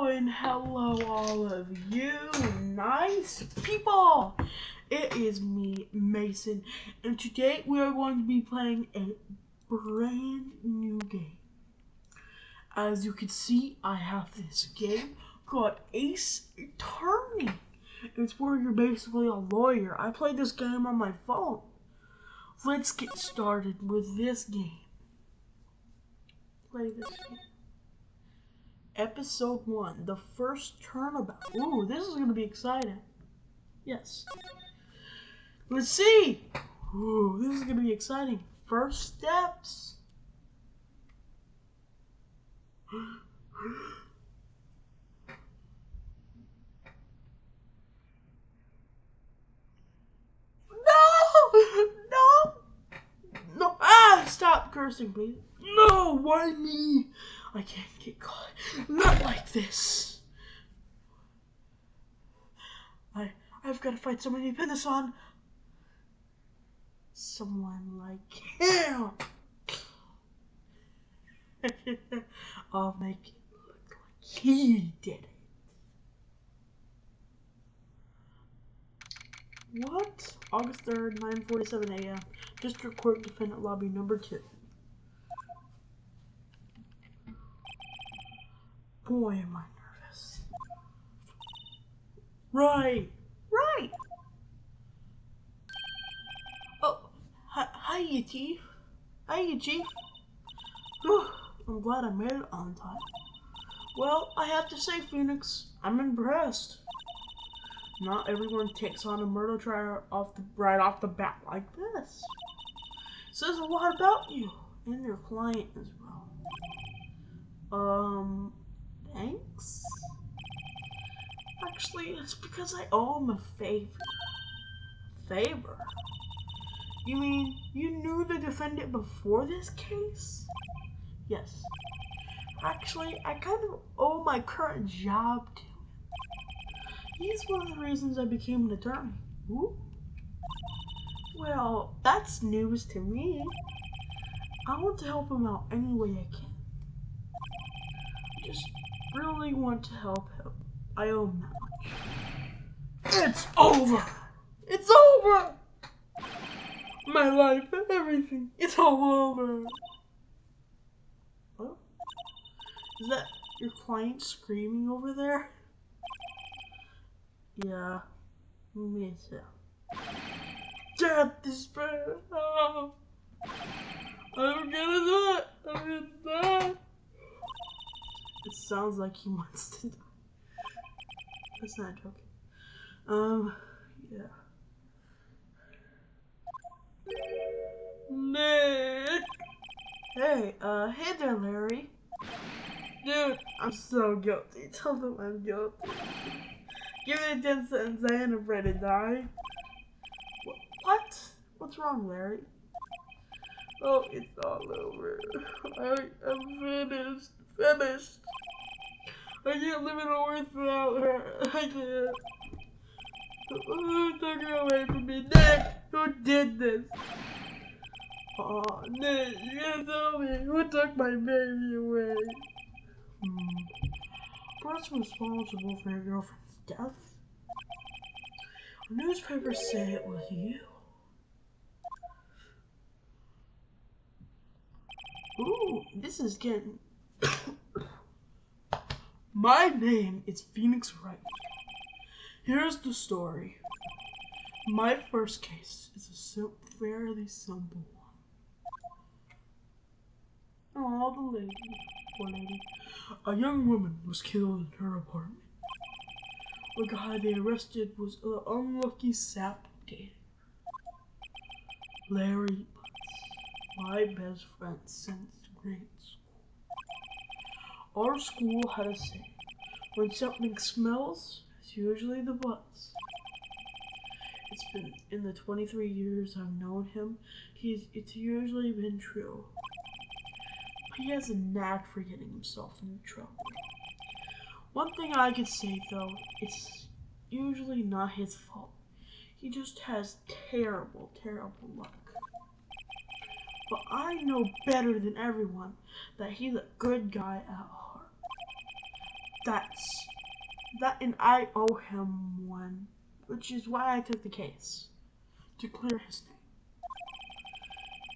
Hello all of you nice people. It is me, Mason, and today we are going to be playing a brand new game. As you can see, I have this game called Ace Attorney. It's where you're basically a lawyer. I played this game on my phone. Let's get started with this game. Play this game. Episode 1, the first turnabout. Ooh, this is gonna be exciting. Yes. Let's see. Ooh, this is gonna be exciting. First steps. No! Ah, stop cursing, please. No, why me? I can't get caught. Not like this. I've got to fight someone to pin this on. Someone like him. I'll make it look like he did it. What? August 3rd, 9:47 a.m. District Court Defendant Lobby number 2. Boy, am I nervous. Right. Oh, hi, Chief. Hi, Chief. Whew, I'm glad I made it on time. Well, I have to say, Phoenix, I'm impressed. Not everyone takes on a murder trial right off the bat like this. Says a lot about you and your client as well. Thanks? Actually, it's because I owe him a favor. Favor? You mean you knew the defendant before this case? Yes. Actually, I kind of owe my current job to him. He's one of the reasons I became an attorney. Ooh. Well, that's news to me. I want to help him out any way I can. Just really want to help him. I owe him that much. It's over! It's over! My life, everything, it's all over. Oh? Is that your client screaming over there? Yeah, me too. Death is bad. Oh. I'm gonna do it. I'm gonna die. It sounds like he wants to die. That's not joking. Yeah. Nick! Hey there, Larry. Dude, I'm so guilty. Tell them I'm guilty. Give me 10 cents, I ain't afraid to die. What? What's wrong, Larry? Oh, it's all over. I'm finished. I can't live in a world without her. I can't. Who took her away from me? Nick! Who did this? Oh, Nick, you gotta tell me. Who took my baby away? Person responsible for your girlfriend's death? Newspapers say it was you. Ooh, this is getting... My name is Phoenix Wright. Here's the story. My first case is a fairly simple one. Oh, the lady. Poor lady. A young woman was killed in her apartment. The guy they arrested was an unlucky sap dating. Larry Butts, my best friend since grade school. Our school had a saying, when something smells, it's usually the butts. It's been in the 23 years I've known him, it's usually been true. He has a knack for getting himself into trouble. One thing I could say though, it's usually not his fault. He just has terrible luck. But I know better than everyone that he's a good guy at heart. And I owe him one, which is why I took the case, to clear his name.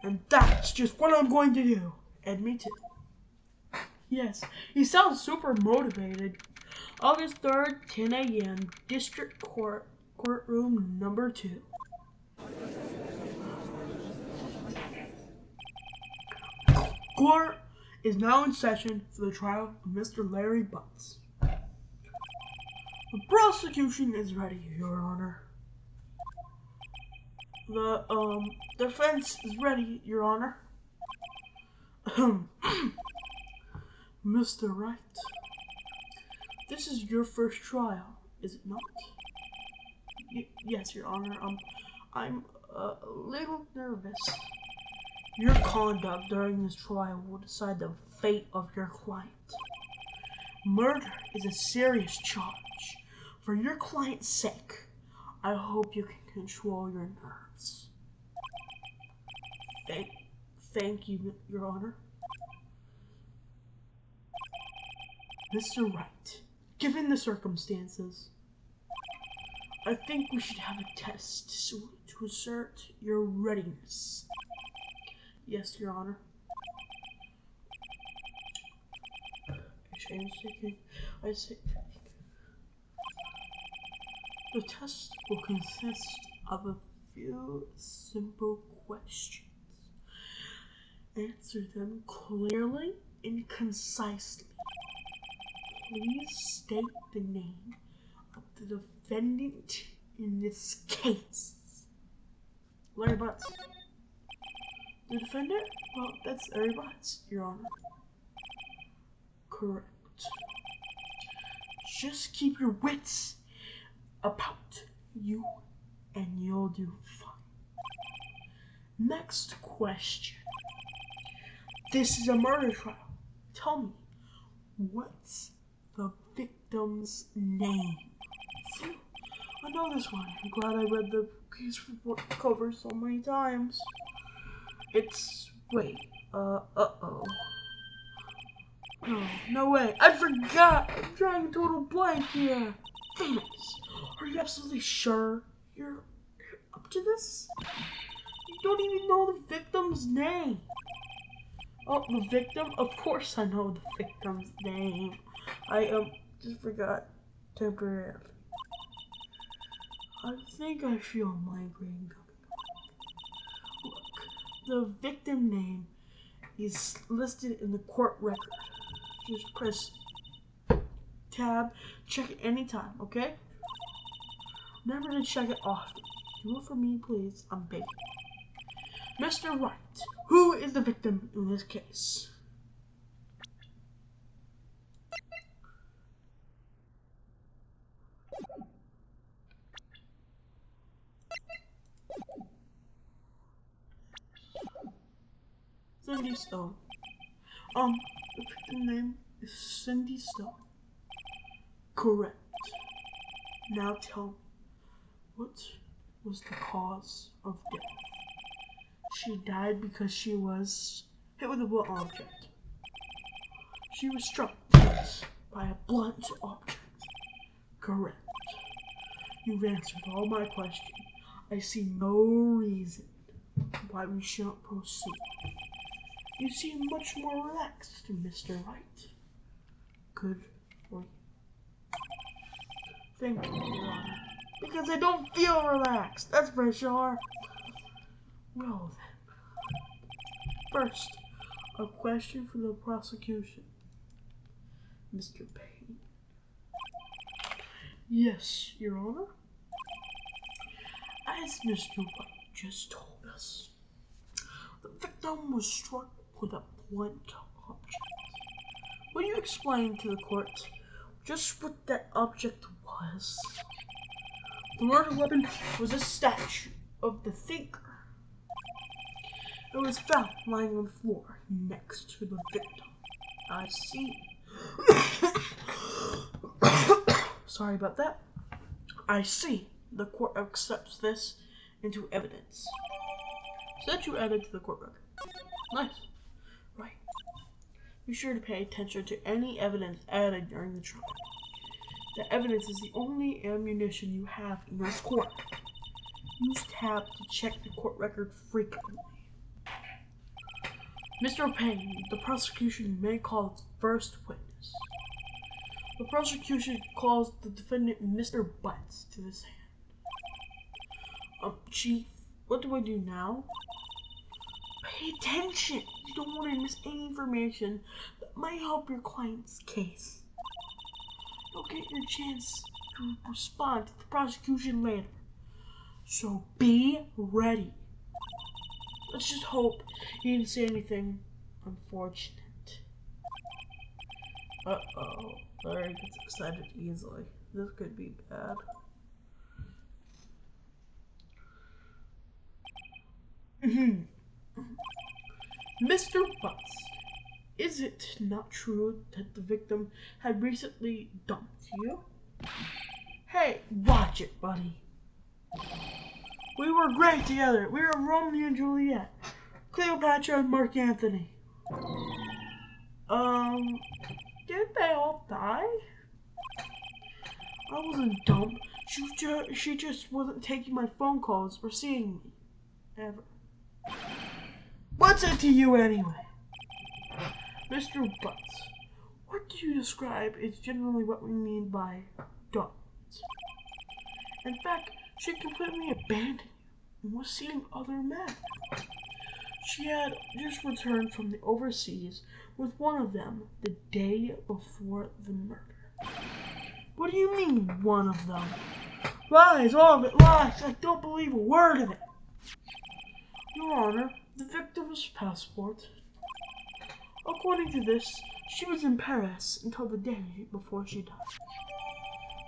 And that's just what I'm going to do. And me too. Yes, he sounds super motivated. August 3rd, 10 a.m., District Court, Courtroom number 2. Court is now in session for the trial of Mr. Larry Butts. The prosecution is ready, Your Honor. The defense is ready, Your Honor. Mr. Wright, this is your first trial, is it not? Yes, Your Honor. I'm a little nervous. Your conduct during this trial will decide the fate of your client. Murder is a serious charge. For your client's sake, I hope you can control your nerves. Thank you, Your Honor. Mr. Wright, given the circumstances, I think we should have a test to assert your readiness. Yes, Your Honor. I say. The test will consist of a few simple questions. Answer them clearly and concisely. Please state the name of the defendant in this case. Larry Butts. The defendant? Well, that's Larry Butts, Your Honor. Correct. Just keep your wits about you and you'll do fine. Next question. This is a murder trial. Tell me, what's the victim's name? I know this one. I'm glad I read the case report cover so many times. Uh-oh. No way. I forgot. I'm drawing a total blank here. Phoenix, are you absolutely sure you're up to this? You don't even know the victim's name. Oh, the victim? Of course I know the victim's name. I just forgot temporarily. I think I feel migraine coming on. Look, the victim name is listed in the court record. Just press tab, check it anytime, okay? Remember to check it often. Do it for me, please. I'm begging. Mr. Wright, who is the victim in this case? Cindy Stone. The victim name is Cindy Stone. Correct. Now tell me, what was the cause of death? She died because she was hit with a blunt object. She was struck by a blunt object. Correct. You've answered all my questions. I see no reason why we shouldn't proceed. You seem much more relaxed, Mr. Wright. Good for you. Thank you, Your Honor. Because I don't feel relaxed, that's for sure. Well then. First, a question for the prosecution. Mr. Payne. Yes, Your Honor. As Mr. Wright just told us, the victim was struck with a blunt object. Will you explain to the court just what that object was? The murder weapon was a statue of the thinker. It was found lying on the floor next to the victim. I see. Sorry about that. I see. The court accepts this into evidence. Statue added to the court record. Nice. Right. Be sure to pay attention to any evidence added during the trial. The evidence is the only ammunition you have in this court. Use tab to check the court record frequently. Mr. Payne, the prosecution may call its first witness. The prosecution calls the defendant Mr. Butts to the stand. Chief, what do I do now? Pay attention. You don't want to miss any information that might help your client's case. You'll get your chance to respond to the prosecution later. So be ready. Let's just hope he didn't say anything unfortunate. Uh-oh. Larry gets excited easily. This could be bad. Mr. Butts, is it not true that the victim had recently dumped you? Hey, watch it, buddy. We were great together. We were Romeo and Juliet. Cleopatra and Mark Antony. Did they all die? I wasn't dumb. She just wasn't taking my phone calls or seeing me. Ever. What's it to you anyway? Mr. Butts, what do you describe is generally what we mean by dumped. In fact, she completely abandoned you and was seeing other men. She had just returned from the overseas with one of them the day before the murder. What do you mean, one of them? Lies, all of it, lies. I don't believe a word of it. Your Honor, the victim's passport. According to this, she was in Paris until the day before she died.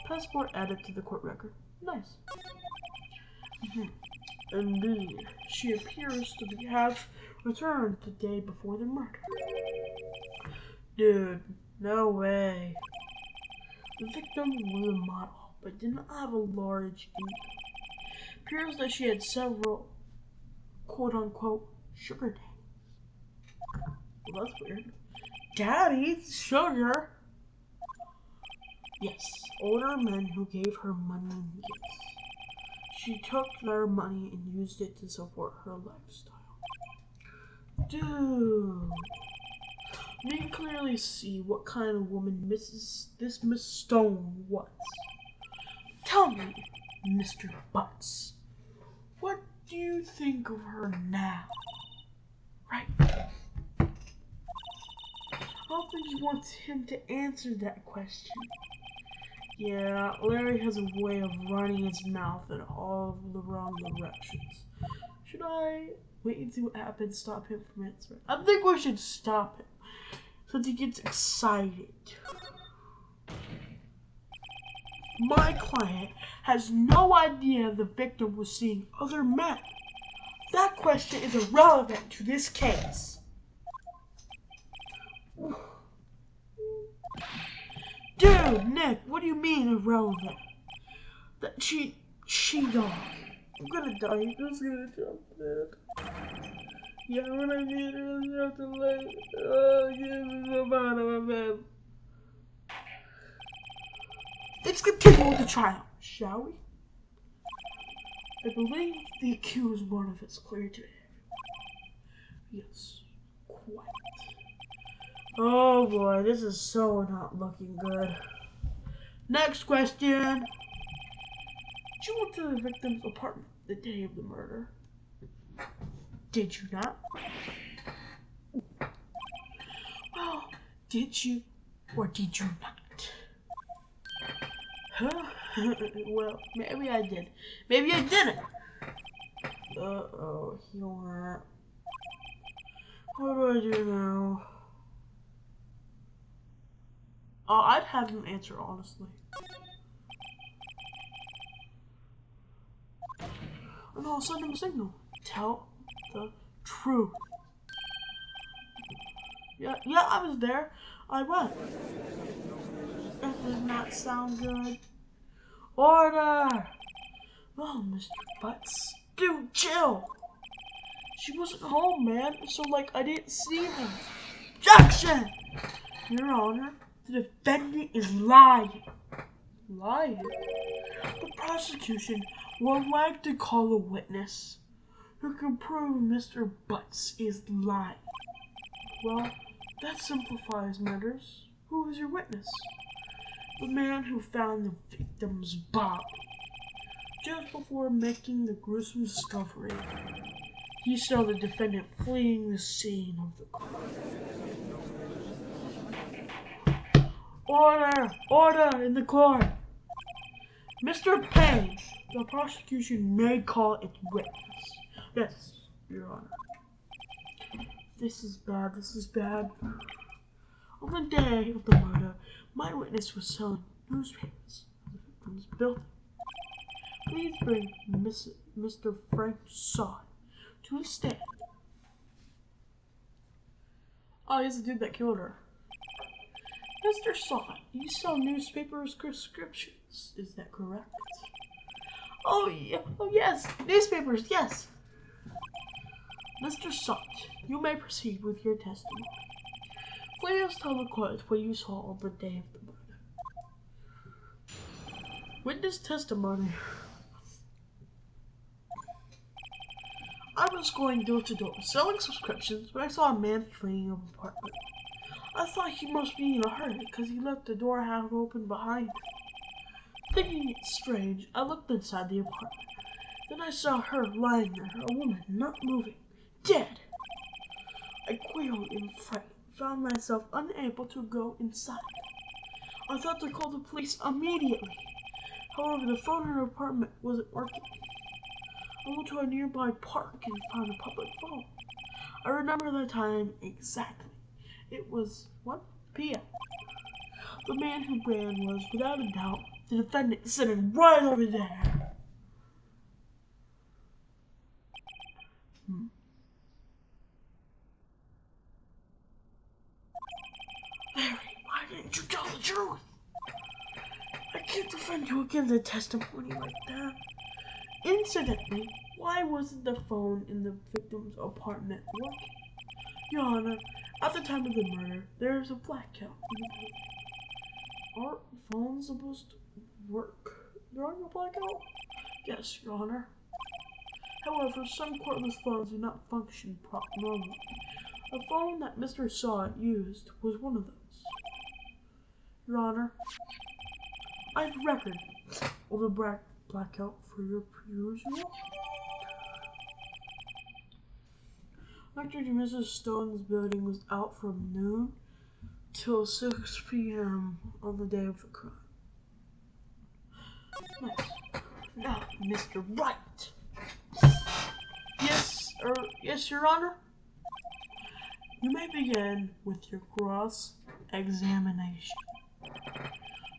Passport added to the court record. Nice. Indeed, she appears to have returned the day before the murder. Dude, no way. The victim was a model, but did not have a large income. Appears that she had several quote-unquote sugar daddies. Well, that's weird. Daddies? Sugar? Yes, older men who gave her money and gifts. She took their money and used it to support her lifestyle. Dude. You can clearly see what kind of woman Miss Stone was. Tell me, Mr. Butts, what do you think of her now? Right? I don't think he wants him to answer that question. Yeah, Larry has a way of running his mouth in all of the wrong directions. Should I wait and see what happens, stop him from answering? I think we should stop him, since he gets excited. My client has no idea the victim was seeing other men. That question is irrelevant to this case. Dude, Nick, what do you mean irrelevant? That she died. I'm gonna die. Who's gonna jump in? Yeah, when I need her, you have to let get out of my bed. Let's continue with the trial, shall we? I believe the accused motive is clear to everyone. Yes, quite. Oh boy, this is so not looking good. Next question. Did you went to the victim's apartment the day of the murder? Did you not? Well, did you or did you not? Huh? Well, maybe I did. Maybe I didn't. Uh-oh, he went. What do I do now? Oh, I'd have him answer honestly. Oh no, I'll send him a signal. Tell the truth. Yeah, I was there. I went. That does not sound good. Order! Oh, Mr. Butts. Dude, chill! She wasn't home, man, so, I didn't see her. Objection! Your Honor, the defendant is lying. Lying? The prosecution would like to call a witness who can prove Mr. Butts is lying. Well, that simplifies matters. Who is your witness? The man who found the victim's body. Just before making the gruesome discovery, he saw the defendant fleeing the scene of the crime. Order! Order in the court! Mr. Page, the prosecution may call its witness. Yes, Your Honor. This is bad, this is bad. On the day of the murder, my witness was selling newspapers in the victim's building. Please bring Mr. Frank Sod to the stand. Oh, he's the dude that killed her. Mr. Sod, you sell newspapers prescriptions, is that correct? Oh, yes, newspapers, yes. Mr. Sod, you may proceed with your testimony. Please tell the court what you saw on the day of the murder. Witness testimony. I was going door to door selling subscriptions when I saw a man fleeing an apartment. I thought he must be in a hurry because he left the door half open behind him. Thinking it strange, I looked inside the apartment. Then I saw her lying there, a woman not moving, dead. I quailed in fright, found myself unable to go inside. I thought to call the police immediately. However, the phone in her apartment wasn't working. I went to a nearby park and found a public phone. I remember the time exactly. It was 1 p.m. The man who ran was, without a doubt, the defendant sitting right over there. Larry, why didn't you tell the truth? I can't defend you against a testimony like that. Incidentally, why wasn't the phone in the victim's apartment working? Your Honor, at the time of the murder, there was a blackout in the building. Aren't phones supposed to work during a blackout? Yes, Your Honor. However, some cordless phones do not function normally. The phone that Mr. Sod used was one of those. Your Honor, I have record of the blackout for your perusal. Dr. Mrs. Stone's building was out from noon till 6 p.m. on the day of the crime. Nice. Now, Mr. Wright. Yes, Your Honor? You may begin with your cross-examination.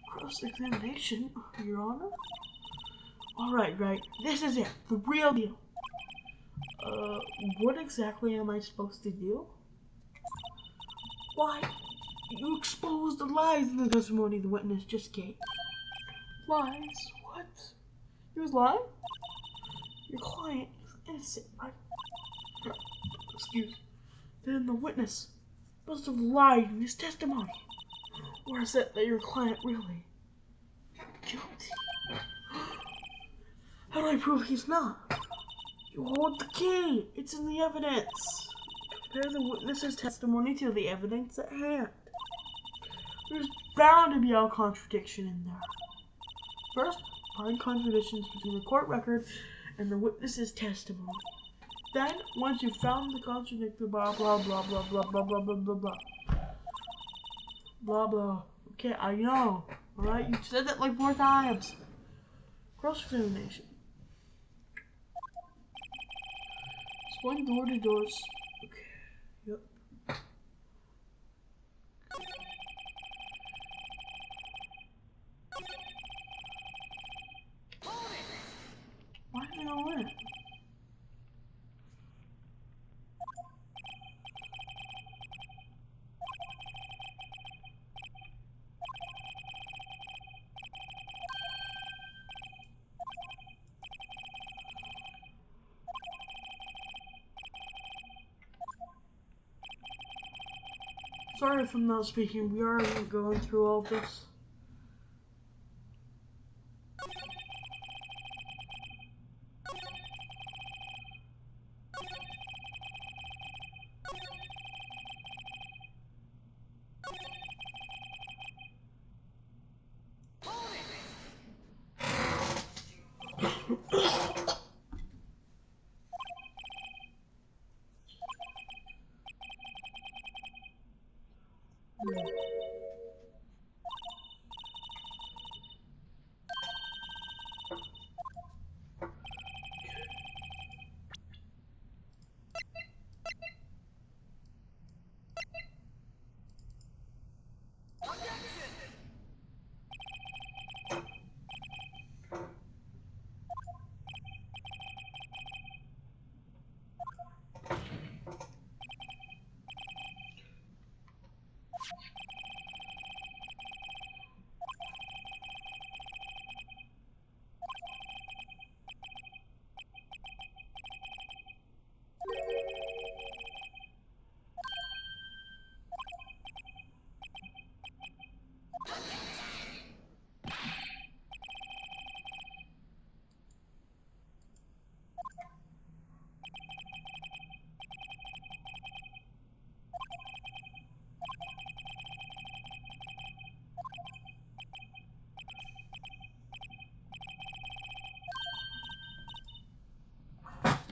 Cross-examination, Your Honor? Alright, this is it, the real deal. What exactly am I supposed to do? Why, you exposed the lies in the testimony the witness just gave. Lies? What? He was lying? Your client is innocent, right? Excuse me. Then the witness must have lied in his testimony. Or is it that your client really guilty? How do I prove he's not? You hold the key. It's in the evidence. Compare the witness's testimony to the evidence at hand. There's bound to be a contradiction in there. First, find contradictions between the court record and the witness's testimony. Then, once you've found the contradictory blah blah blah blah blah blah blah blah blah blah blah blah. Okay, I know. Alright, you said that like 4 times. Cross-examination. Explain door to doors. Okay. Yep. Why did I go in? Sorry if I'm not speaking. We are going through all this.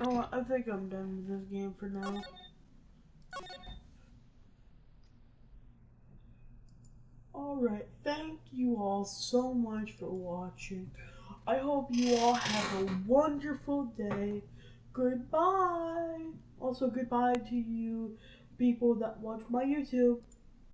Oh, I think I'm done with this game for now. Alright, thank you all so much for watching. I hope you all have a wonderful day. Goodbye. Also, goodbye to you people that watch my YouTube.